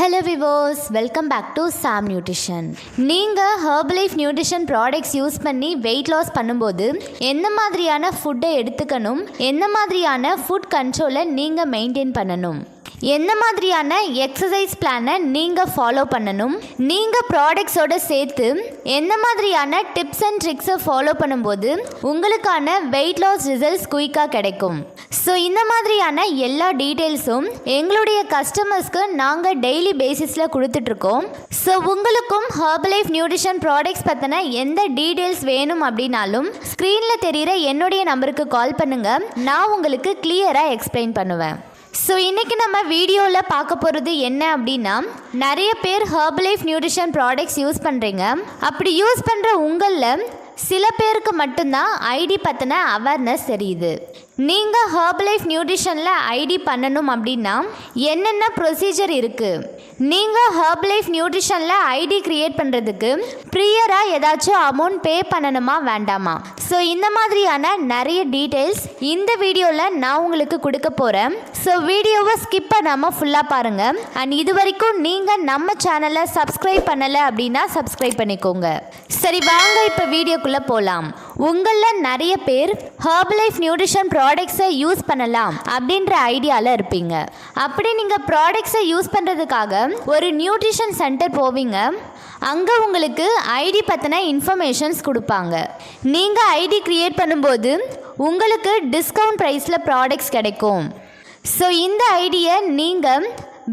Hello விவோஸ், welcome back to Sam nutrition. நீங்கள் Herbalife nutrition products use பண்ணி weight loss பண்ணும்போது எந்த மாதிரியான ஃபுட்டை எடுத்துக்கணும், எந்த மாதிரியான ஃபுட் கண்ட்ரோலை நீங்கள் மெயின்டைன் பண்ணணும், எந்த மாதிரியான எக்ஸசைஸ் பிளானை நீங்கள் ஃபாலோ பண்ணணும், நீங்கள் ப்ராடக்ட்ஸோடு சேர்த்து எந்த மாதிரியான டிப்ஸ் அண்ட் ட்ரிக்ஸை ஃபாலோ பண்ணும்போது உங்களுக்கான வெயிட் லாஸ் ரிசல்ட்ஸ் குயிக்காக கிடைக்கும். ஸோ இந்த மாதிரியான எல்லா டீட்டெயில்ஸும் எங்களுடைய கஸ்டமர்ஸ்க்கு நாங்கள் டெய்லி பேசிஸில் கொடுத்துட்ருக்கோம். ஸோ உங்களுக்கும் ஹெர்பலைஃப் நியூட்ரிஷன் ப்ராடக்ட்ஸ் பற்றின எந்த டீட்டெயில்ஸ் வேணும் அப்படின்னாலும் ஸ்க்ரீனில் தெரிகிற என்னுடைய நம்பருக்கு கால் பண்ணுங்கள், நான் உங்களுக்கு கிளியராக எக்ஸ்பிளைன் பண்ணுவேன். ஸோ இன்றைக்கி நம்ம வீடியோவில் பார்க்க போகிறது என்ன அப்படின்னா, நிறைய பேர் ஹெர்பலைஃப் நியூட்ரிஷன் ப்ராடக்ட்ஸ் யூஸ் பண்ணுறீங்க. அப்படி யூஸ் பண்ணுற உங்களில் சில பேருக்கு மட்டும்தான் ஐடி பற்றின அவேர்னஸ் தெரியுது. நீங்கள் ஹெர்பலைஃப் நியூட்ரிஷனில் ஐடி பண்ணணும் அப்படின்னா என்னென்ன ப்ரொசீஜர் இருக்குது, நீங்கள் ஹெர்பலைஃப் நியூட்ரிஷனில் ஐடி க்ரியேட் பண்ணுறதுக்கு ப்ரியராக ஏதாச்சும் அமௌண்ட் பே பண்ணணுமா வேண்டாமா, ஸோ இந்த மாதிரியான நிறைய டீட்டெயில்ஸ் இந்த வீடியோவில் நான் உங்களுக்கு கொடுக்க போகிறேன். ஸோ வீடியோவை ஸ்கிப் பண்ணாமல் ஃபுல்லாக பாருங்கள். அண்ட் இது வரைக்கும் நீங்கள் நம்ம சேனலை சப்ஸ்கிரைப் பண்ணலை அப்படின்னா சப்ஸ்கிரைப் பண்ணிக்கோங்க. சரி வாங்க இப்போ வீடியோக்குள்ளே போகலாம். உங்களில் நிறைய பேர் ஹெர்பலைஃப் நியூட்ரிஷன் ப்ராடக்ட்ஸை யூஸ் பண்ணலாம் அப்படின்ற ஐடியாவில் இருப்பீங்க. அப்படி நீங்கள் ப்ராடக்ட்ஸை யூஸ் பண்ணுறதுக்காக ஒரு நியூட்ரிஷன் சென்டர் போவீங்க. அங்கே உங்களுக்கு ஐடி பற்றின இன்ஃபர்மேஷன்ஸ் கொடுப்பாங்க. நீங்கள் ஐடி க்ரியேட் பண்ணும்போது உங்களுக்கு டிஸ்கவுண்ட் ப்ரைஸில் ப்ராடக்ட்ஸ் கிடைக்கும். ஸோ இந்த ஐடியை நீங்கள்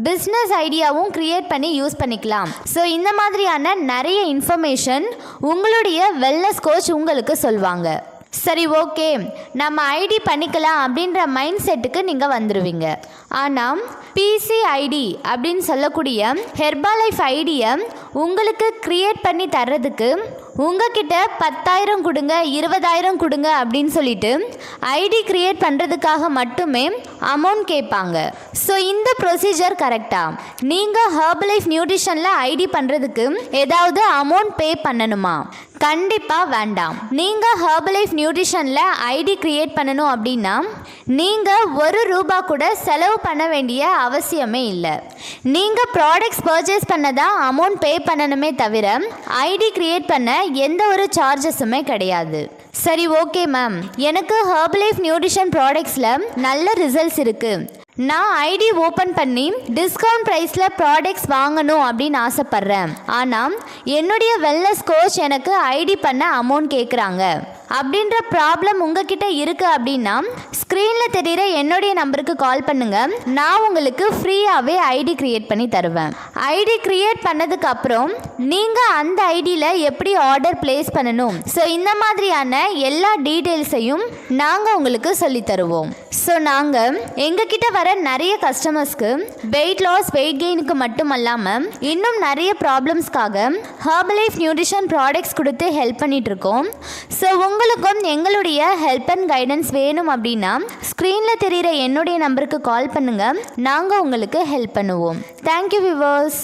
பிஸ்னஸ் ஐடியாவும் க்ரியேட் பண்ணி யூஸ் பண்ணிக்கலாம். ஸோ இந்த மாதிரியான நிறைய இன்ஃபர்மேஷன் உங்களுடைய வெல்னஸ் கோச் உங்களுக்கு சொல்லுவாங்க. சரி ஓகே, நம்ம ஐடி பண்ணிக்கலாம் அப்படின்ற மைண்ட் செட்டுக்கு நீங்கள் வந்துடுவீங்க. ஆனால் பிசிஐடி அப்படின்னு சொல்லக்கூடிய ஹெர்பலைஃப் ஐடியை உங்களுக்கு க்ரியேட் பண்ணி தர்றதுக்கு உங்ககிட்ட 10,000 கொடுங்க, 20,000 கொடுங்க அப்படின்னு சொல்லிட்டு ஐடி க்ரியேட் பண்ணுறதுக்காக மட்டுமே அமௌண்ட் கேட்பாங்க. ஸோ இந்த ப்ரொசீஜர் கரெக்டாக? நீங்கள் ஹெர்பலைஃப் நியூட்ரிஷனில் ஐடி பண்ணுறதுக்கு ஏதாவது அமௌண்ட் பே பண்ணணுமா? கண்டிப்பாக வேண்டாம். நீங்கள் ஹெர்பலைஃப் நியூட்ரிஷனில் ஐடி க்ரியேட் பண்ணணும் அப்படின்னா நீங்கள் ₹1 கூட செலவு பண்ண வேண்டிய அவசியமே இல்லை. நீங்கள் ப்ராடக்ட்ஸ் பர்ச்சேஸ் பண்ண தான் அமௌண்ட் பே பண்ணணுமே தவிர ஐடி க்ரியேட் பண்ண எந்த ஒரு சார்ஜஸுமே கிடையாது. சரி ஓகே மேம், எனக்கு ஹெர்பலைஃப் நியூட்ரிஷன் ப்ராடக்ட்ஸில் நல்ல ரிசல்ட்ஸ் இருக்குது, நான் ஐடி ஓப்பன் பண்ணி டிஸ்கவுண்ட் ப்ரைஸில் ப்ராடக்ட்ஸ் வாங்கணும் அப்படின்னு ஆசைப்பட்றேன், ஆனால் என்னுடைய வெல்னஸ் கோச் எனக்கு ஐடி பண்ண அமௌண்ட் கேட்குறாங்க அப்படின்ற ப்ராப்ளம் உங்ககிட்ட இருக்குது அப்படின்னா ஸ்க்ரீனில் தெரிகிற என்னுடைய நம்பருக்கு கால் பண்ணுங்கள், நான் உங்களுக்கு ஃப்ரீயாகவே ஐடி க்ரியேட் பண்ணி தருவேன். ஐடி க்ரியேட் பண்ணதுக்கப்புறம் நீங்கள் அந்த ஐடியில் எப்படி ஆர்டர் ப்ளேஸ் பண்ணணும், ஸோ இந்த மாதிரியான எல்லா டீட்டெயில்ஸையும் நாங்கள் உங்களுக்கு சொல்லித்தருவோம். ஸோ நாங்கள் எங்ககிட்ட வர நிறைய கஸ்டமர்ஸ்க்கு வெயிட் லாஸ், வெயிட் கெயினுக்கு மட்டும் இல்லாமல் இன்னும் நிறைய ப்ராப்ளம்ஸ்க்காக ஹெர்பலைஃப் நியூட்ரிஷன் ப்ராடக்ட்ஸ் கொடுத்து ஹெல்ப் பண்ணிகிட்ருக்கோம். ஸோ உங்களுக்கும் எங்களுடைய ஹெல்ப் அண்ட் கைடன்ஸ் வேணும் அப்படின்னா ஸ்க்ரீனில் தெரிகிற என்னுடைய நம்பருக்கு கால் பண்ணுங்கள், நாங்கள் உங்களுக்கு ஹெல்ப் பண்ணுவோம். Thank you viewers.